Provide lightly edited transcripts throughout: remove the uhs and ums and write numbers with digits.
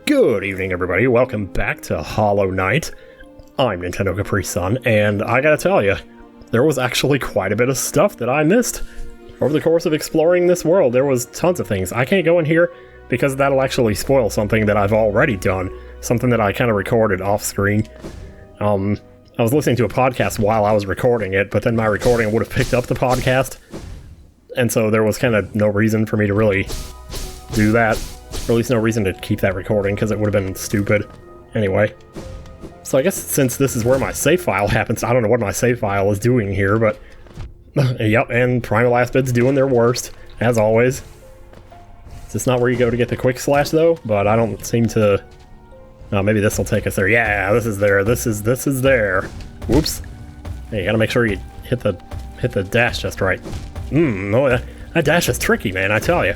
Good evening, everybody. Welcome back to Hollow Knight. I'm Nintendo Capri Sun, and I gotta tell you, there was actually quite a bit of stuff that I missed. Over the course of exploring this world, there was tons of things. I can't go in here because that'll actually spoil something that I've already done, something that I kind of recorded off screen. I was listening to a podcast while I was recording it, but then my recording would have picked up the podcast, and so there was kind of no reason for me to really do that. Or at least no reason to keep that recording, because it would have been stupid. Anyway. So I guess since this is where my save file happens, I don't know what my save file is doing here, but... yep, and Primal Aspid's doing their worst, as always. Is this not where you go to get the quick slash, though? But I don't seem to... Oh, maybe this will take us there. Yeah, this is there. This is there. Whoops. Hey, you gotta make sure you hit the dash just right. No, that dash is tricky, man, I tell you.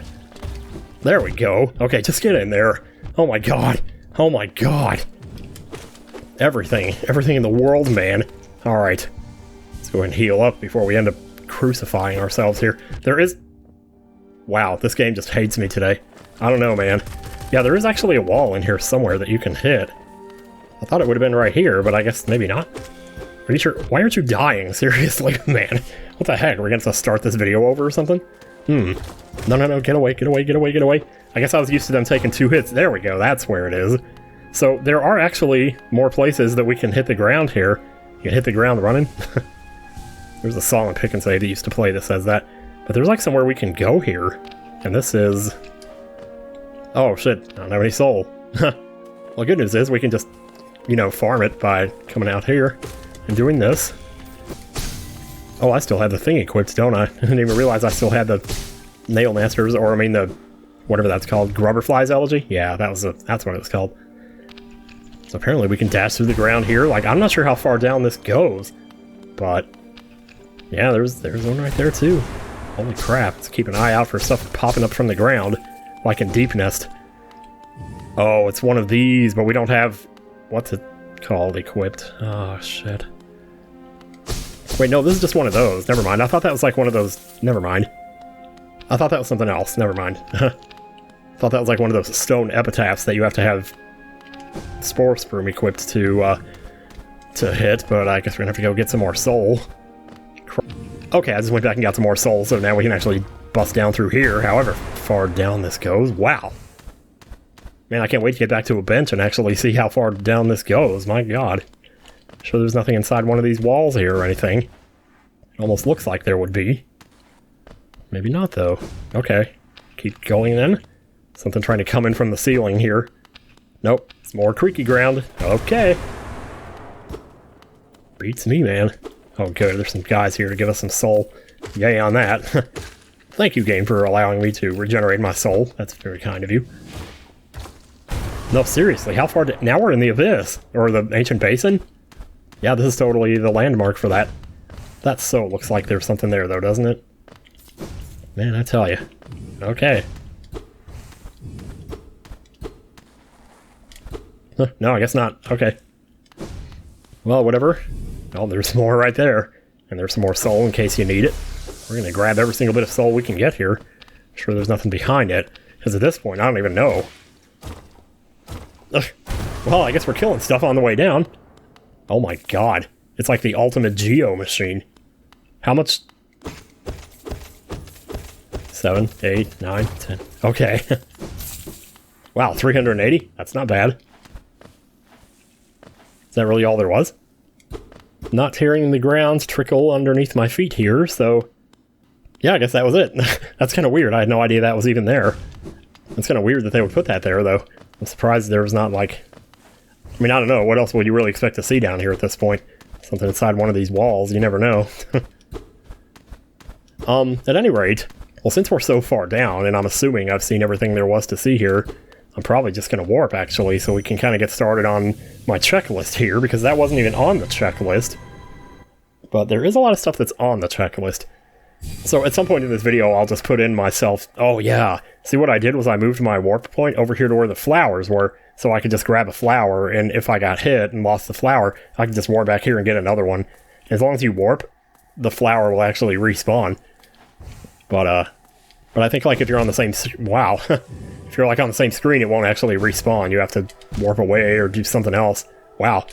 There we go. Okay, just get in there. Oh my god. Oh my god. Everything in the world, man. Alright. Let's go ahead and heal up before we end up crucifying ourselves here. There is... Wow, this game just hates me today. I don't know, man. Yeah, there is actually a wall in here somewhere that you can hit. I thought it would have been right here, but I guess maybe not. Are you sure? Why aren't you dying? Seriously, man. What the heck? We're gonna have to start this video over or something? No, get away. I guess I was used to them taking 2 hits. There we go, that's where it is. So there are actually more places that we can hit the ground here. You can hit the ground running. There's a song on Pick and Save that used to play that says that. But there's like somewhere we can go here. And this is... Oh shit, I don't have any soul. Well, good news is we can just, you know, farm it by coming out here and doing this. Oh, I still have the thing equipped, don't I? I didn't even realize I still had the Nail Masters, or I mean the, whatever that's called, Grubberfly's Elegy? Yeah, that's what it was called. So apparently we can dash through the ground here. Like, I'm not sure how far down this goes, but yeah, there's one right there too. Holy crap, let's keep an eye out for stuff popping up from the ground, like in Deep Nest. Oh, it's one of these, but we don't have, what's it called, equipped? Oh, shit. Wait, no, this is just one of those. Never mind. I thought that was like one of those... Never mind. I thought that was something else. Never mind. Thought that was like one of those stone epitaphs that you have to have Spore Sperm equipped to hit, but I guess we're gonna have to go get some more soul. Okay, I just went back and got some more soul, so now we can actually bust down through here, however far down this goes. Wow. Man, I can't wait to get back to a bench and actually see how far down this goes. My god. Sure there's nothing inside one of these walls here or anything. It almost looks like there would be. Maybe not, though. Okay. Keep going, then. Something trying to come in from the ceiling here. Nope. It's more creaky ground. Okay. Beats me, man. Oh, good. There's some guys here to give us some soul. Yay on that. Thank you, game, for allowing me to regenerate my soul. That's very kind of you. No, seriously. How far... Now we're in the Abyss. Or the Ancient Basin? Yeah, this is totally the landmark for that. That so looks like there's something there, though, doesn't it? Man, I tell you. Okay. No, I guess not. Okay. Well, whatever. Well, there's more right there. And there's some more soul in case you need it. We're going to grab every single bit of soul we can get here. I'm sure there's nothing behind it. Because at this point, I don't even know. Ugh. Well, I guess we're killing stuff on the way down. Oh my god. It's like the ultimate Geo machine. How much? 7, 8, 9, 10. Okay. Wow, 380? That's not bad. Is that really all there was? Not hearing the ground trickle underneath my feet here, so... Yeah, I guess that was it. That's kind of weird. I had no idea that was even there. It's kind of weird that they would put that there, though. I'm surprised there was not, like... I mean, I don't know. What else would you really expect to see down here at this point? Something inside one of these walls. You never know. At any rate, well, since we're so far down, and I'm assuming I've seen everything there was to see here, I'm probably just going to warp, actually, so we can kind of get started on my checklist here, because that wasn't even on the checklist. But there is a lot of stuff that's on the checklist. So at some point in this video, I'll just put in myself... Oh, yeah. See, what I did was I moved my warp point over here to where the flowers were, so I could just grab a flower, and if I got hit and lost the flower, I could just warp back here and get another one. As long as you warp, the flower will actually respawn. But, But I think, like, if you're on the same... Wow. If you're, like, on the same screen, it won't actually respawn. You have to warp away or do something else. Wow.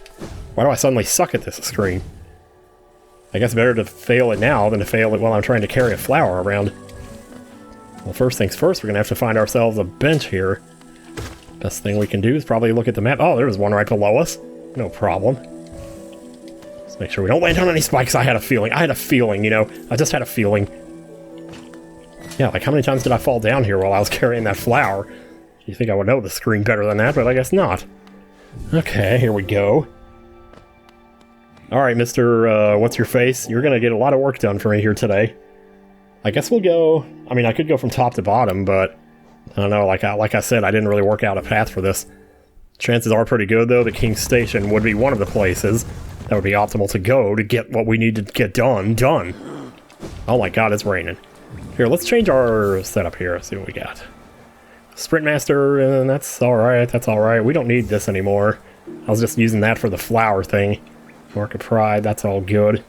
Why do I suddenly suck at this screen? I guess better to fail it now than to fail it while I'm trying to carry a flower around. Well, first things first, we're gonna have to find ourselves a bench here. Best thing we can do is probably look at the map. Oh, there's one right below us. No problem. Let's make sure we don't land on any spikes. I had a feeling, you know. I just had a feeling. Yeah, like how many times did I fall down here while I was carrying that flower? You think I would know the screen better than that, but I guess not. Okay, here we go. Alright, Mr. What's your face? You're gonna get a lot of work done for me here today. I guess we'll go... I mean, I could go from top to bottom, but... I don't know, like I said, I didn't really work out a path for this. Chances are pretty good, though, that King's Station would be one of the places that would be optimal to go to get what we need to get done. Oh my god, it's raining. Here, let's change our setup here, see what we got. Sprint Master, and that's alright, We don't need this anymore. I was just using that for the flower thing. Mark of Pride, that's all good.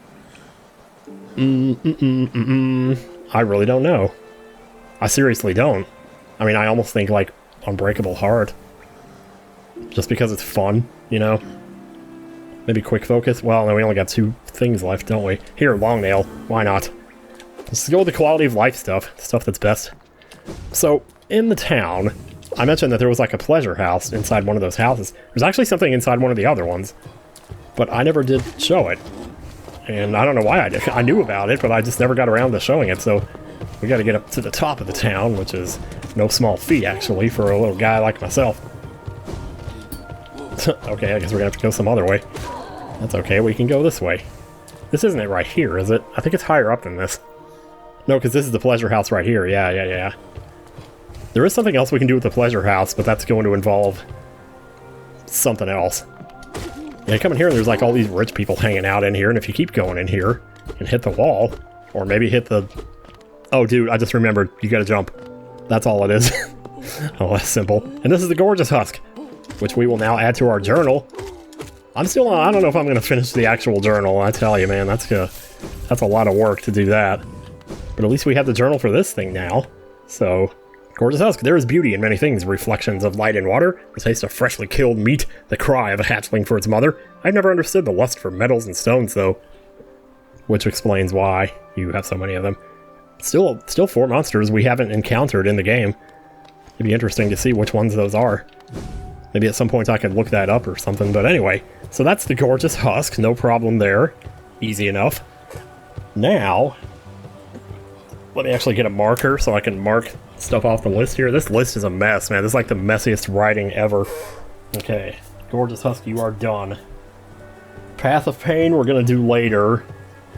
I really don't know. I seriously don't. I mean, I almost think, like, Unbreakable Heart. Just because it's fun, you know? Maybe Quick Focus? Well, no, we only got 2 things left, don't we? Here, Long Nail. Why not? Let's go with the quality of life stuff. Stuff that's best. So, in the town, I mentioned that there was, like, a pleasure house inside one of those houses. There's actually something inside one of the other ones. But I never did show it. And I don't know why I did. I knew about it, but I just never got around to showing it, so we gotta get up to the top of the town, which is no small feat, actually, for a little guy like myself. Okay, I guess we're gonna have to go some other way. That's okay, we can go this way. This isn't it right here, is it? I think it's higher up than this. No, because this is the pleasure house right here. Yeah. There is something else we can do with the pleasure house, but that's going to involve something else. Yeah, come in here and there's like all these rich people hanging out in here, and if you keep going in here and hit the wall, or maybe hit the... Oh, dude, I just remembered. You gotta jump. That's all it is. Oh, that's simple. And this is the Gorgeous Husk, which we will now add to our journal. I don't know if I'm gonna finish the actual journal, I tell you, man, that's a lot of work to do that. But at least we have the journal for this thing now. So, Gorgeous Husk, there is beauty in many things. Reflections of light and water, the taste of freshly killed meat, the cry of a hatchling for its mother. I've never understood the lust for metals and stones, though. Which explains why you have so many of them. Still 4 monsters we haven't encountered in the game. It'd be interesting to see which ones those are. Maybe at some point I could look that up or something, but anyway. So that's the Gorgeous Husk, no problem there. Easy enough. Now, let me actually get a marker so I can mark stuff off the list here. This list is a mess, man. This is like the messiest writing ever. Okay, Gorgeous Husk, you are done. Path of Pain we're gonna do later.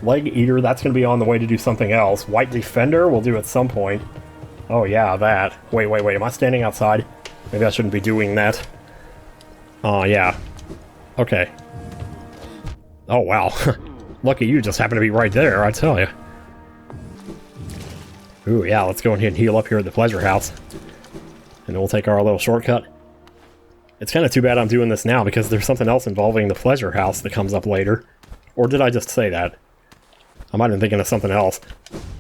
Leg Eater, that's gonna be on the way to do something else. White Defender we'll do at some point. Oh yeah, that. Wait, am I standing outside? Maybe I shouldn't be doing that. Oh, yeah. Okay. Oh, wow. Lucky you just happen to be right there, I tell you. Ooh, yeah, let's go ahead and heal up here at the Pleasure House. And then we'll take our little shortcut. It's kind of too bad I'm doing this now, because there's something else involving the Pleasure House that comes up later. Or did I just say that? I might have been thinking of something else.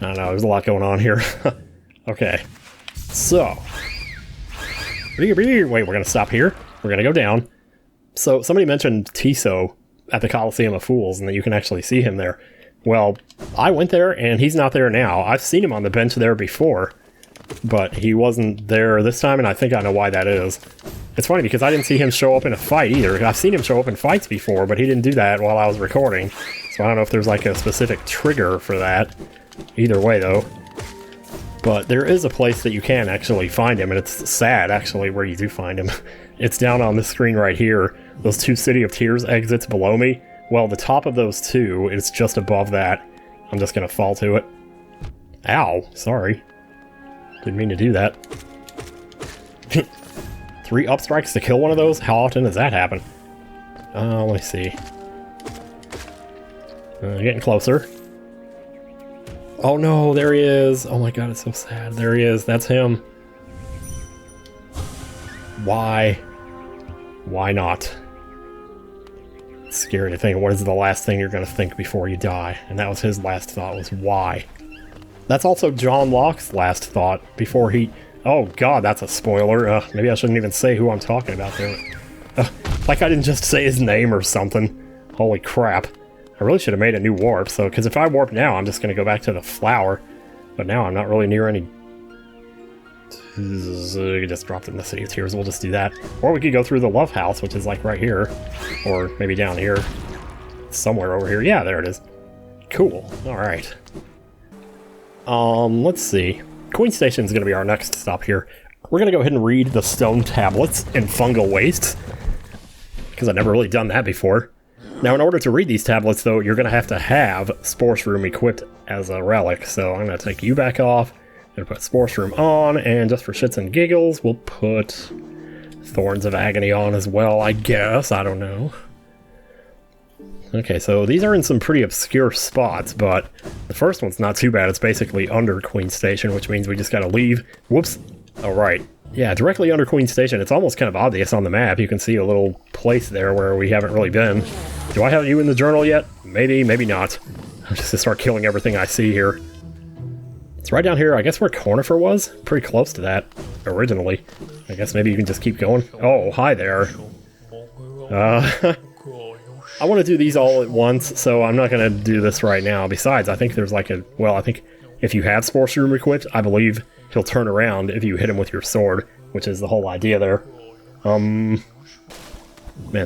I don't know, there's a lot going on here. Okay. So... Wait, we're gonna stop here. We're gonna go down. So, somebody mentioned Tiso at the Coliseum of Fools, and that you can actually see him there. Well, I went there, and he's not there now. I've seen him on the bench there before, but he wasn't there this time, and I think I know why that is. It's funny, because I didn't see him show up in a fight, either. I've seen him show up in fights before, but he didn't do that while I was recording. So I don't know if there's, like, a specific trigger for that. Either way, though. But there is a place that you can actually find him, and it's sad, actually, where you do find him. It's down on the screen right here. Those 2 City of Tears exits below me. Well, the top of those 2 is just above that. I'm just gonna fall to it. Ow, sorry. Didn't mean to do that. 3 up strikes to kill one of those? How often does that happen? Let me see. Getting closer. Oh no, there he is. Oh my god, it's so sad. There he is. That's him. Why? Why not? It's scary to think, what is the last thing you're going to think before you die? And that was his last thought, was why? That's also John Locke's last thought before he... Oh god, that's a spoiler. Maybe I shouldn't even say who I'm talking about there. Like I didn't just say his name or something. Holy crap. I really should have made a new warp, so... Because if I warp now, I'm just going to go back to the flower. But now I'm not really near any... Just dropped in the City of Tears, we'll just do that. Or we could go through the Love House, which is like right here. Or maybe down here. Somewhere over here. Yeah, there it is. Cool. Alright. Let's see. Queen Station is going to be our next stop here. We're going to go ahead and read the stone tablets and fungal wastes. Because I've never really done that before. Now, in order to read these tablets, though, you're going to have Spore Shroom equipped as a relic. So I'm going to take you back off. I'm going to put Spore Shroom on, and just for shits and giggles, we'll put Thorns of Agony on as well, I guess. I don't know. Okay, so these are in some pretty obscure spots, but the first one's not too bad. It's basically under Queen Station, which means we just gotta leave. Whoops. Oh, right. Yeah, directly under Queen Station. It's almost kind of obvious on the map. You can see a little place there where we haven't really been. Do I have you in the journal yet? Maybe, maybe not. I'm just gonna start killing everything I see here. It's right down here, I guess where Cornifer was? Pretty close to that, originally. I guess maybe you can just keep going. Oh, hi there. I want to do these all at once, so I'm not going to do this right now. Besides, I think there's like a... Well, I think if you have Spore Shroom equipped, I believe he'll turn around if you hit him with your sword, which is the whole idea there. Man,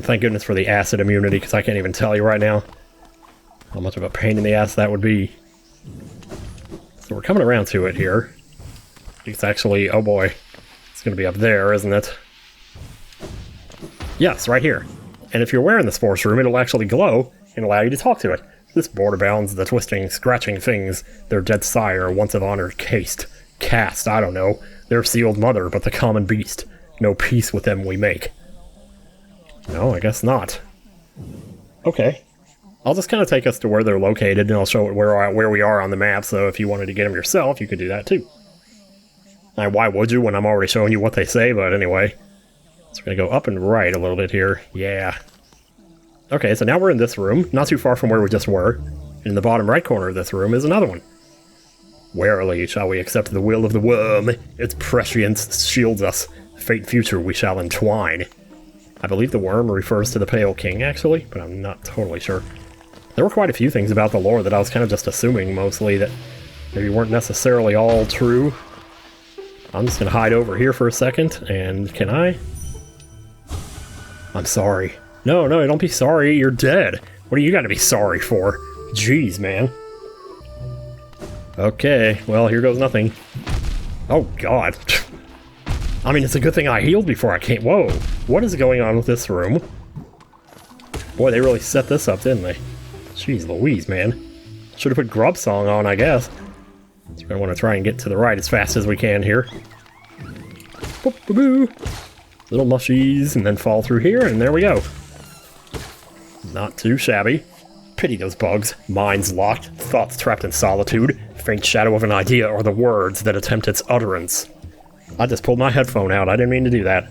thank goodness for the acid immunity, because I can't even tell you right now how much of a pain in the ass that would be. So we're coming around to it here. It's actually... Oh boy. It's going to be up there, isn't it? Yes, right here. And if you're wearing the Spore Shroom, it'll actually glow and allow you to talk to it. This border bounds the twisting, scratching things their dead sire once of honor cast, I don't know, their sealed mother, but the common beast. No peace with them we make. No, I guess not. Okay. I'll just kind of take us to where they're located, and I'll show it where we are on the map, so if you wanted to get them yourself, you could do that too. Now, why would you when I'm already showing you what they say, but anyway. So we're going to go up and right a little bit here. Yeah. Okay, so now we're in this room, not too far from where we just were. In the bottom right corner of this room is another one. Warily shall we accept the will of the worm. Its prescience shields us. Fate future we shall entwine. I believe the worm refers to the Pale King, actually, but I'm not totally sure. There were quite a few things about the lore that I was kind of just assuming, mostly, that maybe weren't necessarily all true. I'm just going to hide over here for a second, and can I? I'm sorry. No, don't be sorry, you're dead. What do you got to be sorry for? Jeez, man. Okay, well, here goes nothing. Oh, God. I mean, it's a good thing I healed before I came. Whoa, what is going on with this room? Boy, they really set this up, didn't they? Jeez Louise, man. Should have put Grub Song on, I guess. So we're going to want to try and get to the right as fast as we can here. Boop-a-boo. Little mushies, and then fall through here, and there we go. Not too shabby. Pity those bugs. Minds locked, thoughts trapped in solitude, faint shadow of an idea or the words that attempt its utterance. I just pulled my headphone out, I didn't mean to do that.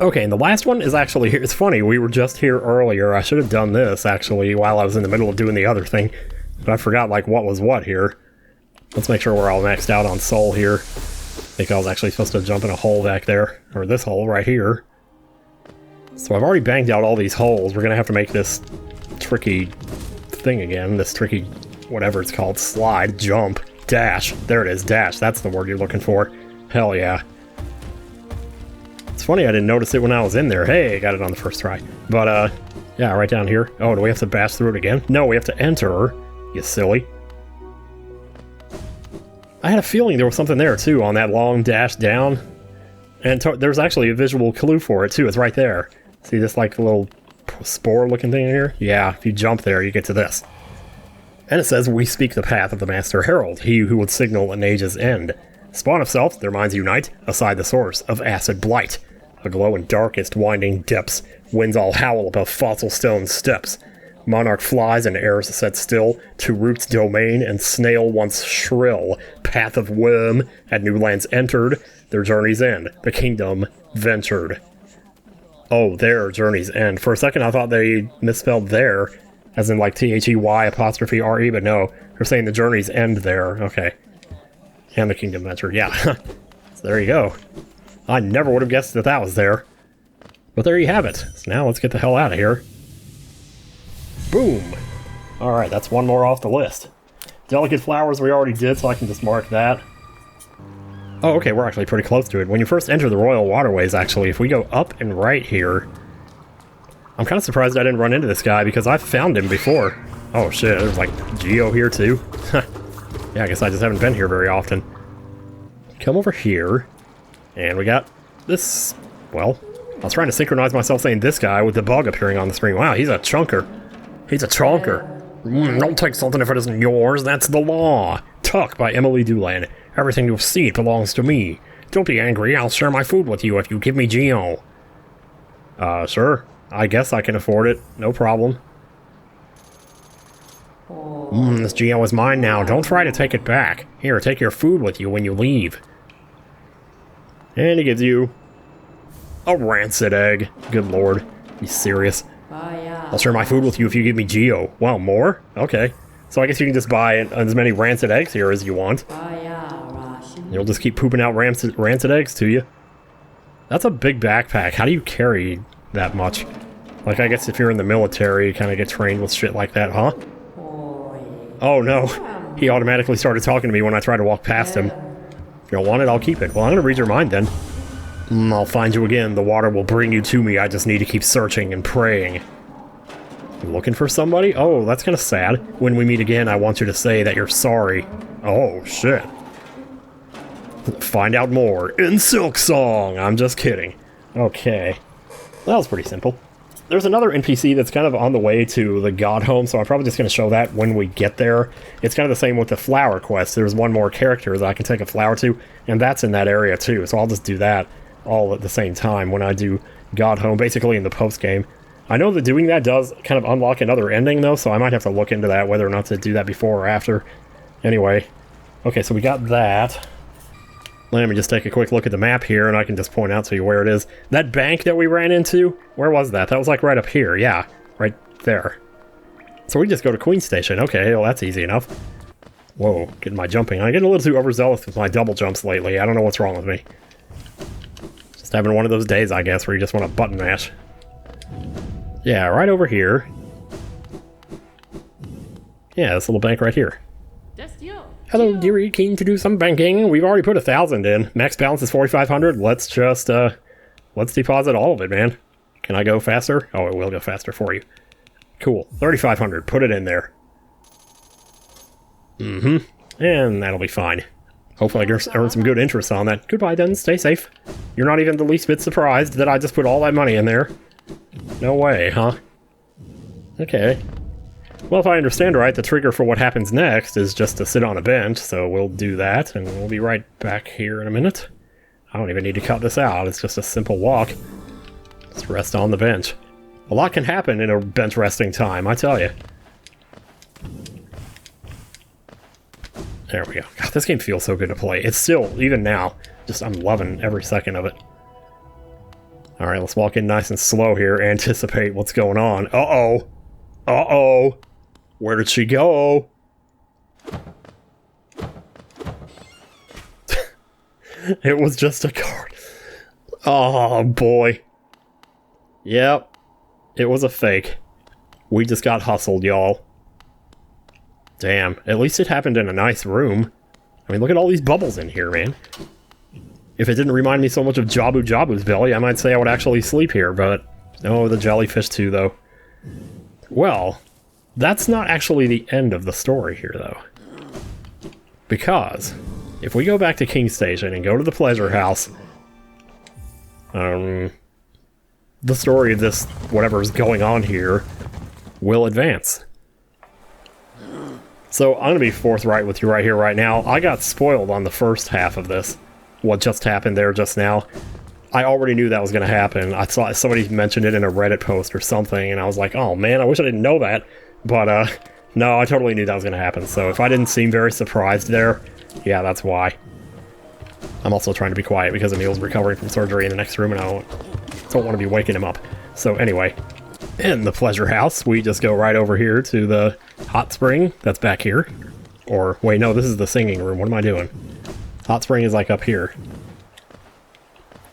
Okay, and the last one is actually here. It's funny, we were just here earlier. I should have done this, actually, while I was in the middle of doing the other thing. But I forgot, like, what was what here. Let's make sure we're all maxed out on soul here. I think I was actually supposed to jump in a hole back there. Or this hole right here. So I've already banged out all these holes. We're going to have to make this tricky thing again. This tricky, whatever it's called, slide, jump, dash. There it is, dash. That's the word you're looking for. Hell yeah. It's funny I didn't notice it when I was in there. Hey, got it on the first try. But, yeah, right down here. Oh, do we have to bash through it again? No, we have to enter. You silly. I had a feeling there was something there, too, on that long dash down. And there's actually a visual clue for it, too. It's right there. See this, like, little spore-looking thing here? Yeah, if you jump there, you get to this. And it says, we speak the path of the Master Herald, he who would signal an age's end. Spawn of self, their minds unite, aside the source of acid blight. Aglow in darkest winding depths, winds all howl above fossil stone steps. Monarch flies and airs set still, to root's domain and snail once shrill. Path of worm, at new lands entered, their journey's end, the kingdom ventured. Oh, their journey's end. For a second I thought they misspelled there, As in like THEY''RE, but no, they're saying the journeys end there. Okay. And the Kingdom Venture, yeah. So there you go. I never would have guessed that that was there. But there you have it. So now let's get the hell out of here. Boom! Alright, that's one more off the list. Delicate Flowers we already did, so I can just mark that. Oh, okay, we're actually pretty close to it. When you first enter the Royal Waterways, actually, if we go up and right here... I'm kind of surprised I didn't run into this guy, because I've found him before. Oh shit, there's like Geo here too. Yeah, I guess I just haven't been here very often. Come over here. And we got this... Well, I was trying to synchronize myself saying this guy with the bug appearing on the screen. Wow, he's a chunker. He's a chonker. Don't take something if it isn't yours, that's the law. Tuck by Emily Doolan. Everything you've seen belongs to me. Don't be angry, I'll share my food with you if you give me Geo. Sure. I guess I can afford it. No problem. This Geo is mine now. Don't try to take it back. Here, take your food with you when you leave. And he gives you a rancid egg. Good lord. Be serious. I'll share my food with you if you give me Geo. Wow, more? Okay. So I guess you can just buy as many rancid eggs here as you want. You'll just keep pooping out rancid eggs to you. That's a big backpack. How do you carry that much? Like, I guess if you're in the military, you kind of get trained with shit like that, huh? Oh no. He automatically started talking to me when I tried to walk past him. If you don't want it, I'll keep it. Well, I'm gonna read your mind then. I'll find you again. The water will bring you to me. I just need to keep searching and praying. You looking for somebody? Oh, that's kind of sad. When we meet again, I want you to say that you're sorry. Oh, shit. Find out more in Silk Song. I'm just kidding. Okay. That was pretty simple. There's another NPC that's kind of on the way to the God Home, so I'm probably just going to show that when we get there. It's kind of the same with the flower quest. There's one more character that I can take a flower to, and that's in that area too, so I'll just do that all at the same time when I do God Home, basically in the post-game. I know that doing that does kind of unlock another ending, though, so I might have to look into that, whether or not to do that before or after. Anyway. Okay, so we got that. Let me just take a quick look at the map here, and I can just point out to you where it is. That bank that we ran into, where was that? That was like right up here, yeah. Right there. So we just go to Queen Station. Okay, well that's easy enough. Whoa, getting my jumping. I'm getting a little too overzealous with my double jumps lately. I don't know what's wrong with me. Just having one of those days, I guess, where you just want to button mash. Yeah, right over here. Yeah, this little bank right here. Hello, dearie, keen to do some banking. We've already put 1,000 in. Max balance is 4,500. Let's just, let's deposit all of it, man. Can I go faster? Oh, it will go faster for you. Cool. 3,500. Put it in there. And that'll be fine. Hopefully I earn some good interest on that. Goodbye then. Stay safe. You're not even the least bit surprised that I just put all that money in there. No way, huh? Okay. Well, if I understand right, the trigger for what happens next is just to sit on a bench, so we'll do that, and we'll be right back here in a minute. I don't even need to cut this out, it's just a simple walk. Just rest on the bench. A lot can happen in a bench resting time, I tell you. There we go. God, this game feels so good to play. It's still, even now, just I'm loving every second of it. Alright, let's walk in nice and slow here, anticipate what's going on. Uh-oh! Uh-oh! Where did she go? It was just a card. Oh, boy. Yep. It was a fake. We just got hustled, y'all. Damn. At least it happened in a nice room. I mean, look at all these bubbles in here, man. If it didn't remind me so much of Jabu Jabu's belly, I might say I would actually sleep here, but... Oh, the jellyfish too, though. Well, that's not actually the end of the story here, though. Because, if we go back to King Station and go to the Pleasure House, the story of this, whatever's going on here, will advance. So, I'm gonna be forthright with you right here, right now. I got spoiled on the first half of this. What just happened there just now. I already knew that was going to happen. I saw somebody mentioned it in a Reddit post or something, and I was like, oh man, I wish I didn't know that. But, no, I totally knew that was going to happen. So if I didn't seem very surprised there, yeah, that's why. I'm also trying to be quiet because Emil's recovering from surgery in the next room, and I don't want to be waking him up. So anyway, In the pleasure house, we just go right over here to the hot spring that's back here. Or, wait, no, this is the singing room. What am I doing? Hot spring is like up here.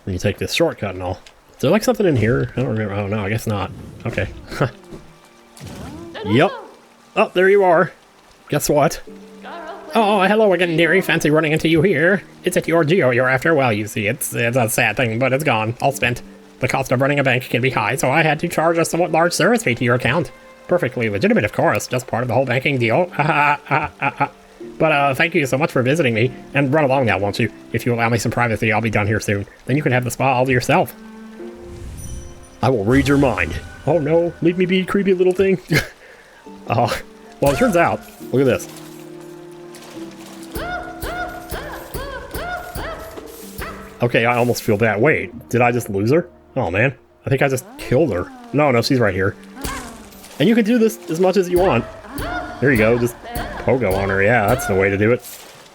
Then you take this shortcut and all. Is there like something in here? I don't remember. Oh, no, I guess not. Okay. Yep. Oh, there you are. Guess what? Oh, hello again, dearie. Fancy running into you here. Is it your Geo you're after? Well, you see, it's a sad thing, but it's gone. All spent. The cost of running a bank can be high, so I had to charge a somewhat large service fee to your account. Perfectly legitimate, of course. Just part of the whole banking deal. But thank you so much for visiting me. And run along now, won't you? If you allow me some privacy, I'll be done here soon. Then you can have the spa all to yourself. I will read your mind. Oh no, leave me be, creepy little thing. Well, it turns out, look at this. Okay, I almost feel bad. Wait, did I just lose her? Oh man, I think I just killed her. No, she's right here. And you can do this as much as you want. There you go, just pogo on her. Yeah, that's the way to do it.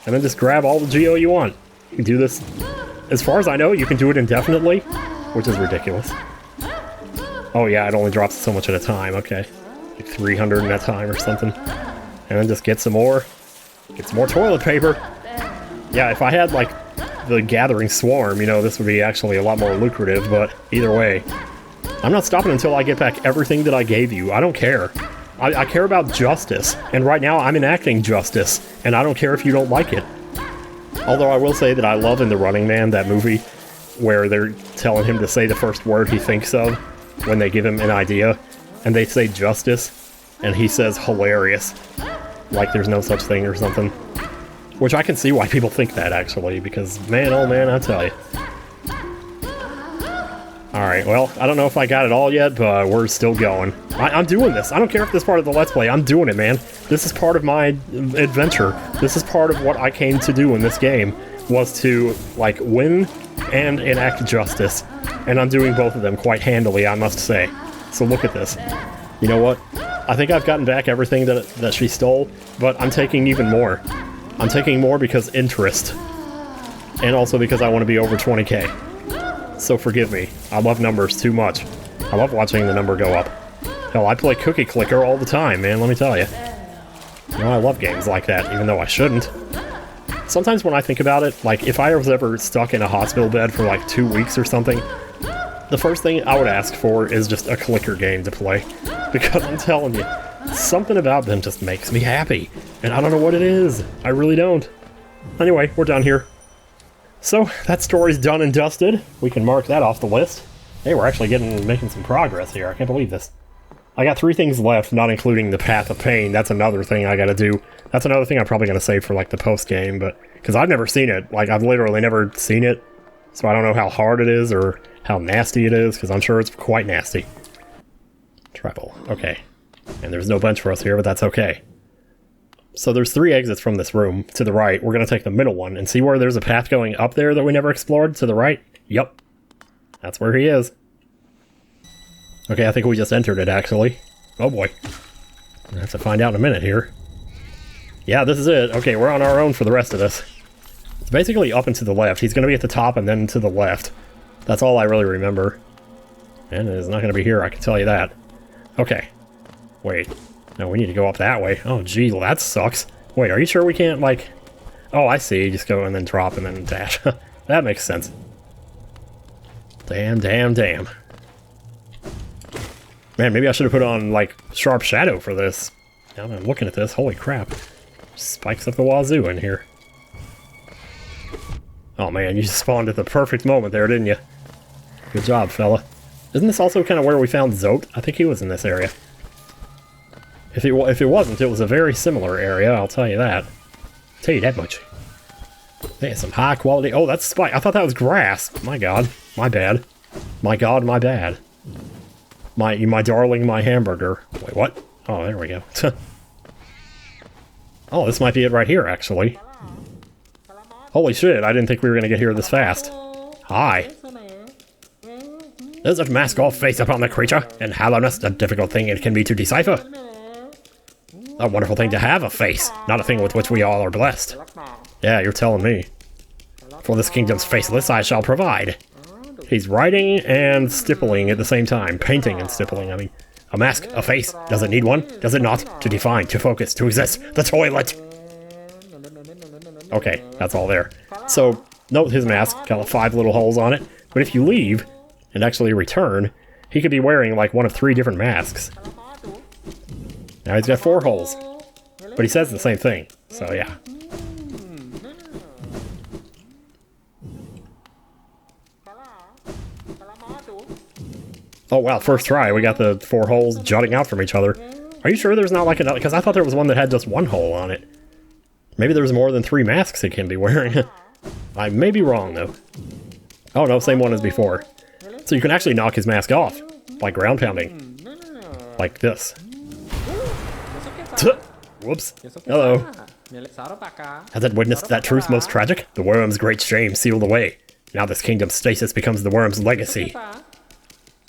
And then just grab all the Geo you want. You can do this, as far as I know, you can do it indefinitely, which is ridiculous. Oh yeah, it only drops so much at a time, okay. Like 300 at a time or something. And then just get some more. Get some more toilet paper. Yeah, if I had like the Gathering Swarm, you know, this would be actually a lot more lucrative, but either way. I'm not stopping until I get back everything that I gave you. I don't care. I care about justice, and right now I'm enacting justice, and I don't care if you don't like it. Although I will say that I love in The Running Man, that movie, where they're telling him to say the first word he thinks of when they give him an idea, and they say justice, and he says hilarious. Like there's no such thing or something. Which I can see why people think that, actually, because man, oh man, I tell you. Alright, well, I don't know if I got it all yet, but we're still going. I'm doing this. I don't care if this is part of the Let's Play. I'm doing it, man. This is part of my adventure. This is part of what I came to do in this game, was to, like, win and enact justice. And I'm doing both of them quite handily, I must say. So look at this. You know what? I think I've gotten back everything that she stole, but I'm taking even more. I'm taking more because interest. And also because I want to be over 20k. So forgive me. I love numbers too much. I love watching the number go up. Hell, I play Cookie Clicker all the time, man, let me tell you. You know, I love games like that, even though I shouldn't. Sometimes when I think about it, like, if I was ever stuck in a hospital bed for like 2 weeks or something, the first thing I would ask for is just a clicker game to play. Because I'm telling you, something about them just makes me happy. And I don't know what it is. I really don't. Anyway, we're done here. So, that story's done and dusted. We can mark that off the list. Hey, we're actually making some progress here. I can't believe this. I got 3 things left, not including the Path of Pain. That's another thing I gotta do. That's another thing I'm probably gonna save for, like, the post-game, but... because I've never seen it. Like, I've literally never seen it. So I don't know how hard it is, or how nasty it is, because I'm sure it's quite nasty. Travel. Okay. And there's no bench for us here, but that's okay. So there's 3 exits from this room. To the right, we're going to take the middle one, and see where there's a path going up there that we never explored? To the right? Yep. That's where he is. Okay, I think we just entered it, actually. Oh boy. I have to find out in a minute here. Yeah, this is it. Okay, we're on our own for the rest of this. It's basically up and to the left. He's going to be at the top and then to the left. That's all I really remember. And it is not going to be here, I can tell you that. Okay. Wait. No, we need to go up that way. Oh, gee, well, that sucks. Wait, are you sure we can't, like... oh, I see. Just go and then drop and then dash. That makes sense. Damn, damn, damn. Man, maybe I should have put on, like, Sharp Shadow for this. Now that I'm looking at this, holy crap. Spikes up the wazoo in here. Oh man, you spawned at the perfect moment there, didn't you? Good job, fella. Isn't this also kind of where we found Zote? I think he was in this area. If it wasn't, it was a very similar area, I'll tell you that. Tell you that much. There's some high quality... oh, that's spike. I thought that was grass. My god. My bad. My god, my bad. My darling, my hamburger. Wait, what? Oh, there we go. Oh, this might be it right here, actually. Holy shit, I didn't think we were going to get here this fast. Hi. There's a mask off face upon the creature, and hollowness, a difficult thing it can be to decipher. A wonderful thing to have a face, not a thing with which we all are blessed. Yeah, you're telling me. For this kingdom's faceless I shall provide. He's writing and stippling at the same time. Painting and stippling, I mean. A mask, a face. Does it need one? Does it not? To define, to focus, to exist. The toilet! Okay, that's all there. So, note his mask, got 5 little holes on it. But if you leave, and actually return, he could be wearing like one of 3 different masks. Now he's got 4 holes. But he says the same thing, so yeah. Oh wow, first try, we got the 4 holes jutting out from each other. Are you sure there's not like another? Because I thought there was one that had just 1 hole on it. Maybe there's more than 3 masks it can be wearing. I may be wrong though. Oh no, same one as before. So you can actually knock his mask off by ground pounding. Like this. Whoops. Hello. Has it witnessed that truth most tragic? The worm's great shame sealed away. Now this kingdom's stasis becomes the worm's legacy.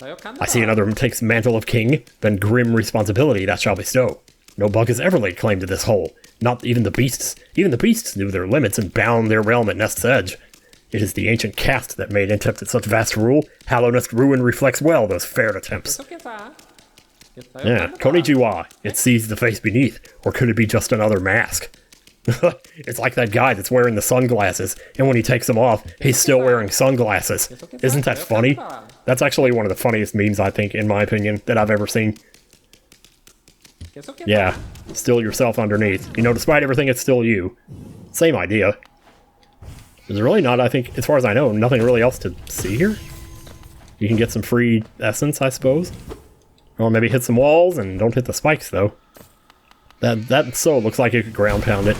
I see another takes mantle of king, then grim responsibility that shall bestow. No bug has ever laid claim to this hole. Not even the beasts. Even the beasts knew their limits and bound their realm at Nest's edge. It is the ancient caste that made attempt at such vast rule. Hallownest ruin reflects well those fair attempts. Yeah, Konnichiwa. It sees the face beneath, or could it be just another mask? It's like that guy that's wearing the sunglasses, and when he takes them off, he's still wearing sunglasses. Isn't that funny? That's actually one of the funniest memes, I think, in my opinion, that I've ever seen. Yeah, still yourself underneath. You know, despite everything, it's still you. Same idea. There's really not, I think, as far as I know, nothing really else to see here. You can get some free essence, I suppose. Or maybe hit some walls, and don't hit the spikes, though. That so looks like you could ground pound it.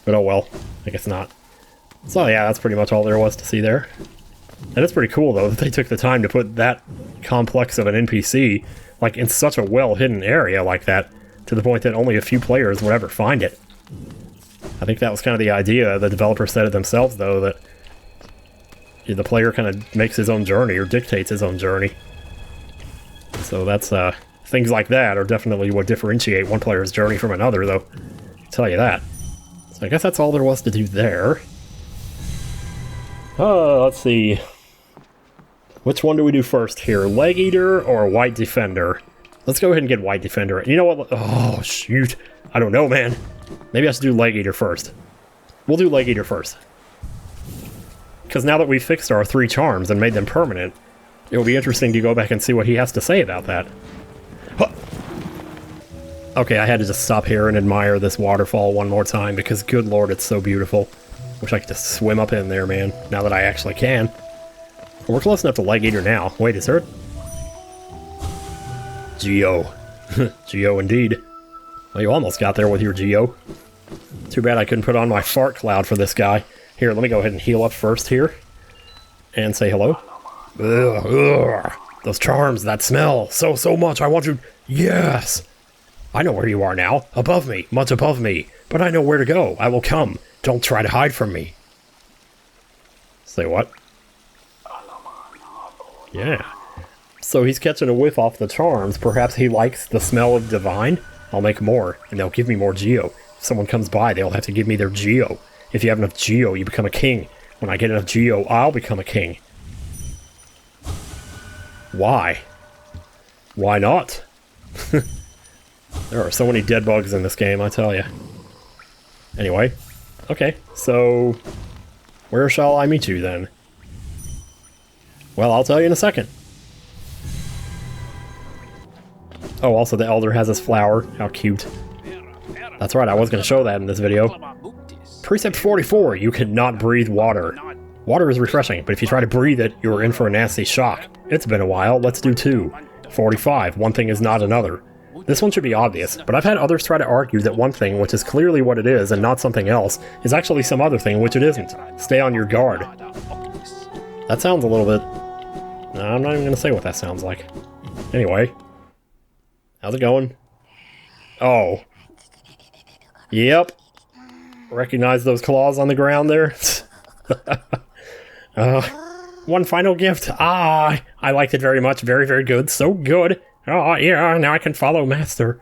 But oh well, I guess not. So yeah, that's pretty much all there was to see there. And it's pretty cool, though, that they took the time to put that complex of an NPC, like, in such a well-hidden area like that, to the point that only a few players would ever find it. I think that was kind of the idea. The developer said it themselves, though, that the player kind of makes his own journey, or dictates his own journey. So that's, things like that are definitely what differentiate one player's journey from another, though. I'll tell you that. So I guess that's all there was to do there. Let's see. Which one do we do first here? Leg Eater or White Defender? Let's go ahead and get White Defender. You know what? Oh, shoot. I don't know, man. Maybe I should do Leg Eater first. We'll do Leg Eater first. Because now that we've fixed our 3 charms and made them permanent, it will be interesting to go back and see what he has to say about that. Huh. Okay, I had to just stop here and admire this waterfall one more time, because good lord, it's so beautiful. Wish I could just swim up in there, man, now that I actually can. We're close enough to Leg Eater now. Wait, is there... Geo. Geo indeed. Well, you almost got there with your Geo. Too bad I couldn't put on my fart cloud for this guy. Here, let me go ahead and heal up first here. And say hello. Ugh, ugh. Those charms, that smell, so much, I want to... Yes! I know where you are now. Above me, much above me. But I know where to go. I will come. Don't try to hide from me. Say what? Yeah. So he's catching a whiff off the charms. Perhaps he likes the smell of divine? I'll make more, and they'll give me more Geo. If someone comes by, they'll have to give me their Geo. If you have enough Geo, you become a king. When I get enough Geo, I'll become a king. Why? Why not? There are so many dead bugs in this game, I tell you. Anyway, okay, so where shall I meet you then? Well, I'll tell you in a second. Oh, also the Elder has his flower. How cute. That's right, I was going to show that in this video. Precept 44, you cannot breathe water. Water is refreshing, but if you try to breathe it, you are in for a nasty shock. It's been a while, let's do 2. 45, one thing is not another. This one should be obvious, but I've had others try to argue that one thing, which is clearly what it is and not something else, is actually some other thing which it isn't. Stay on your guard. That sounds a little bit... No, I'm not even going to say what that sounds like. Anyway. How's it going? Oh. Yep. Recognize those claws on the ground there? One final gift. Ah, I liked it very much. Very, very good. So good. Oh, yeah, now I can follow Master.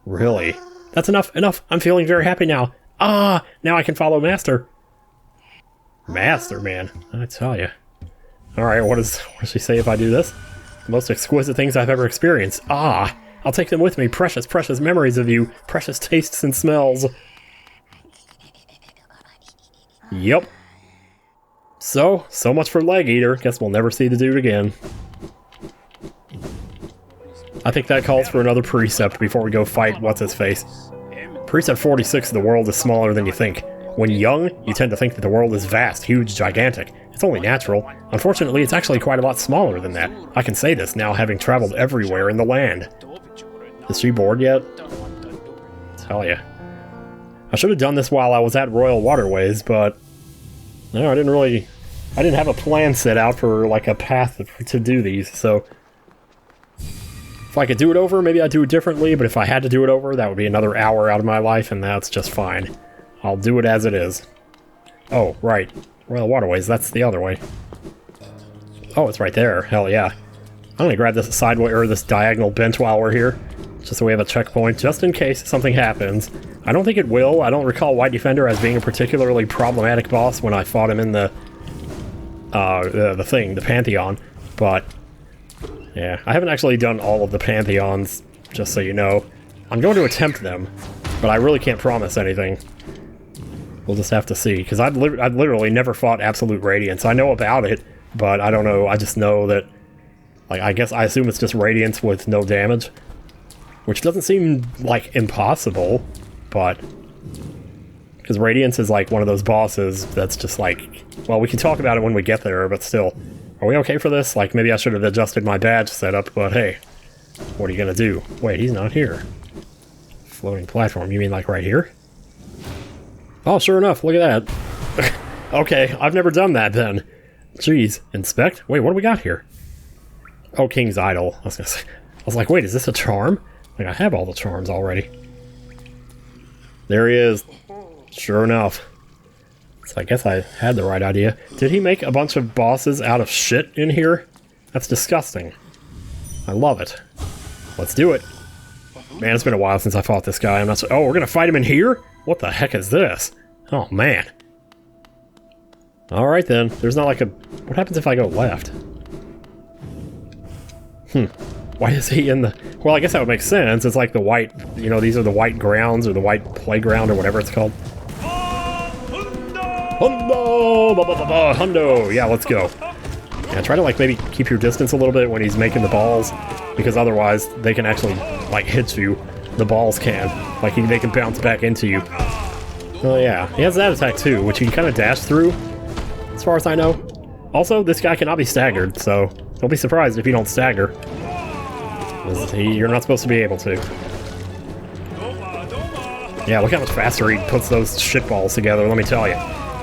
Really? That's enough. Enough. I'm feeling very happy now. Ah, now I can follow Master. Master, man. I tell you. Alright, what does she say if I do this? The most exquisite things I've ever experienced. Ah, I'll take them with me. Precious, precious memories of you. Precious tastes and smells. Yep. So much for Leg Eater. Guess we'll never see the dude again. I think that calls for another precept before we go fight what's-his-face. Precept 46, the world is smaller than you think. When young, you tend to think that the world is vast, huge, gigantic. It's only natural. Unfortunately, it's actually quite a lot smaller than that. I can say this now, having traveled everywhere in the land. Is she bored yet? Tell ya. I should have done this while I was at Royal Waterways, but... no, I didn't have a plan set out for, like, a path to do these, so... if I could do it over, maybe I'd do it differently, but if I had to do it over, that would be another hour out of my life, and that's just fine. I'll do it as it is. Oh, right. Royal Waterways, that's the other way. Oh, it's right there. Hell yeah. I'm gonna grab this sideway, or this diagonal bench while we're here, just so we have a checkpoint, just in case something happens. I don't think it will. I don't recall White Defender as being a particularly problematic boss when I fought him in the Pantheon, but... yeah, I haven't actually done all of the Pantheons, just so you know. I'm going to attempt them, but I really can't promise anything. We'll just have to see, because I've literally never fought Absolute Radiance. I know about it, but I don't know, I just know that... like, I assume it's just Radiance with no damage. Which doesn't seem, like, impossible, but... because Radiance is, like, one of those bosses that's just, like... well, we can talk about it when we get there, but still... are we okay for this? Like, maybe I should have adjusted my badge setup, but hey. What are you gonna do? Wait, he's not here. Floating platform, you mean like right here? Oh, sure enough, look at that. Okay, I've never done that then. Jeez, inspect? Wait, what do we got here? Oh, King's Idol. I was like, wait, is this a charm? Like, I have all the charms already. There he is. Sure enough. So I guess I had the right idea. Did he make a bunch of bosses out of shit in here? That's disgusting. I love it. Let's do it. Man, it's been a while since I fought this guy. I'm not so... oh, we're gonna fight him in here? What the heck is this? Oh, man. Alright then. There's not like a... what happens if I go left? Why is he in the... well, I guess that would make sense. It's like the white... you know, these are the white grounds or the white playground or whatever it's called. Hundo! Hundo! Yeah, let's go. Yeah, try to, like, maybe keep your distance a little bit when he's making the balls, because otherwise they can actually, like, hit you. The balls can. Like, they can bounce back into you. Oh, yeah. He has that attack, too, which he can kind of dash through, as far as I know. Also, this guy cannot be staggered, so don't be surprised if you don't stagger. You're not supposed to be able to. Yeah, look how much faster he puts those shitballs together, let me tell you.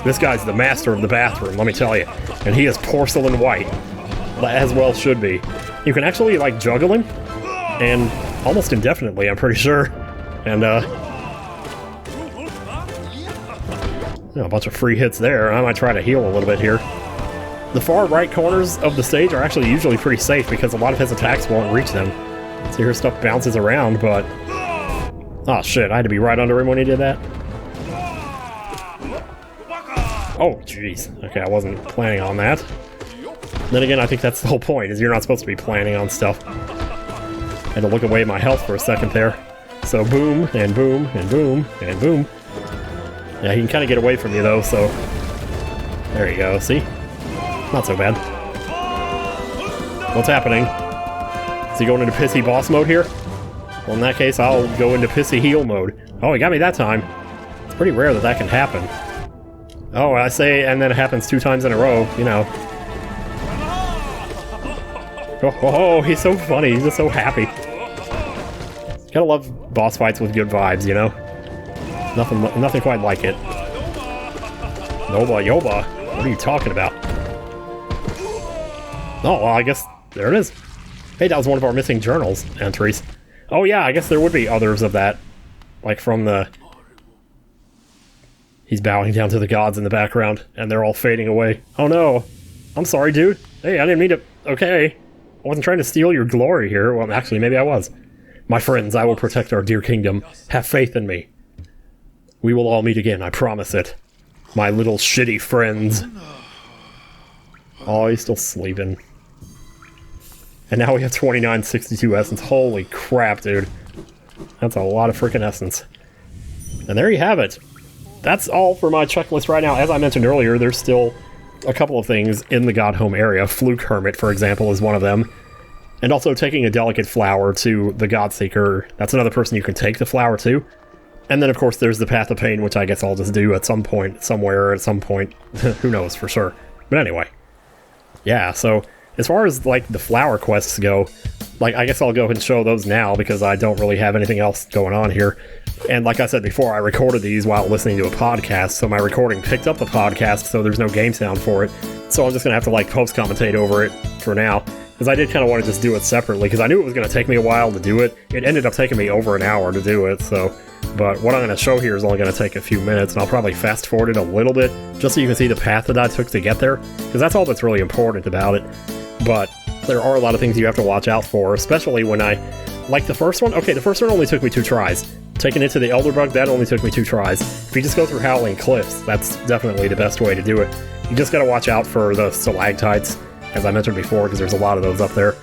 This guy's the master of the bathroom, let me tell you. And he is porcelain white. As well should be. You can actually, like, juggle him. And almost indefinitely, I'm pretty sure. And, you know, a bunch of free hits there. I might try to heal a little bit here. The far right corners of the stage are actually usually pretty safe because a lot of his attacks won't reach them. So your stuff bounces around, but... oh shit, I had to be right under him when he did that. Oh, jeez. Okay, I wasn't planning on that. Then again, I think that's the whole point, is you're not supposed to be planning on stuff. I had to look away at my health for a second there. So boom, and boom, and boom, and boom. Yeah, he can kind of get away from you, though, so... there you go, see? Not so bad. What's happening? Is he going into pissy boss mode here? Well, in that case, I'll go into pissy heal mode. Oh, he got me that time. It's pretty rare that that can happen. Oh, I say, and then it happens 2 times in a row, you know. Oh, he's so funny. He's just so happy. Gotta love boss fights with good vibes, you know? Nothing quite like it. Noba Yoba? What are you talking about? Oh, well, I guess there it is. Hey, that was one of our missing journals entries. Oh yeah, I guess there would be others of that. Like from the... he's bowing down to the gods in the background, and they're all fading away. Oh no. I'm sorry, dude. Hey, I didn't mean to... okay. I wasn't trying to steal your glory here. Well, actually, maybe I was. My friends, I will protect our dear kingdom. Have faith in me. We will all meet again, I promise it. My little shitty friends. Oh, he's still sleeping. And now we have 2962 essence. Holy crap, dude. That's a lot of freaking essence. And there you have it. That's all for my checklist right now. As I mentioned earlier, there's still a couple of things in the Godhome area. Fluke Hermit, for example, is one of them. And also taking a delicate flower to the Godseeker. That's another person you can take the flower to. And then, of course, there's the Path of Pain, which I guess I'll just do at some point, somewhere, at some point. Who knows for sure. But anyway. Yeah, so as far as, like, the flower quests go, like, I guess I'll go ahead and show those now because I don't really have anything else going on here. And like I said before, I recorded these while listening to a podcast, so my recording picked up the podcast, so there's no game sound for it. So I'm just gonna have to, like, post-commentate over it for now, because I did kind of want to just do it separately, because I knew it was going to take me a while to do it. It ended up taking me over an hour to do it, so... But what I'm going to show here is only going to take a few minutes, and I'll probably fast-forward it a little bit, just so you can see the path that I took to get there, because that's all that's really important about it. But there are a lot of things you have to watch out for, especially when I... Like the first one? Okay, the first one only took me 2 tries. Taking it to the Elderbug, that only took me 2 tries. If you just go through Howling Cliffs, that's definitely the best way to do it. You just gotta watch out for the stalactites, as I mentioned before, because there's a lot of those up there.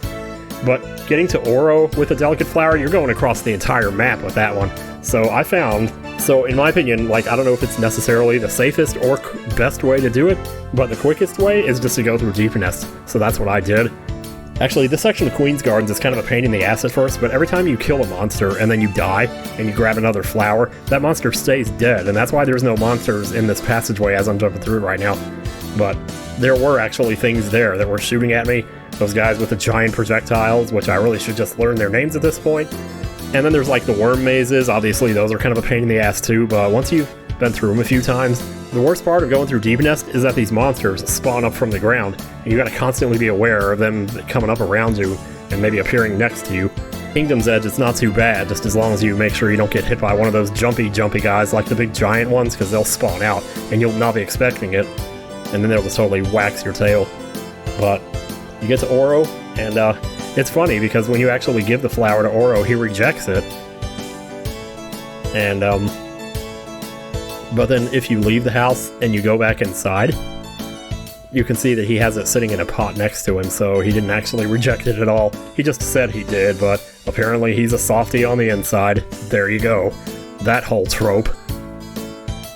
But getting to Oro with a Delicate Flower, you're going across the entire map with that one. So I found... So in my opinion, like, I don't know if it's necessarily the safest or best way to do it, but the quickest way is just to go through Deepnest. So that's what I did. Actually, this section of Queen's Gardens is kind of a pain in the ass at first, but every time you kill a monster and then you die and you grab another flower, that monster stays dead, and that's why there's no monsters in this passageway as I'm jumping through right now. But there were actually things there that were shooting at me. Those guys with the giant projectiles, which I really should just learn their names at this point. And then there's like the worm mazes. Obviously, those are kind of a pain in the ass too, but once you've been through them a few times, the worst part of going through Deepnest is that these monsters spawn up from the ground, and you gotta constantly be aware of them coming up around you and maybe appearing next to you. Kingdom's Edge, it's not too bad, just as long as you make sure you don't get hit by one of those jumpy guys like the big giant ones, because they'll spawn out, and you'll not be expecting it, and then they'll just totally wax your tail. But you get to Oro, and it's funny, because when you actually give the flower to Oro, he rejects it. And, but then if you leave the house and you go back inside, you can see that he has it sitting in a pot next to him, so he didn't actually reject it at all. He just said he did, but apparently he's a softie on the inside. There you go. That whole trope.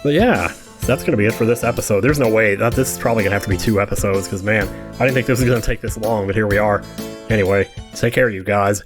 But yeah, that's going to be it for this episode. There's no way that this is probably going to have to be 2 episodes, because man, I didn't think this was going to take this long, but here we are. Anyway, take care, you guys.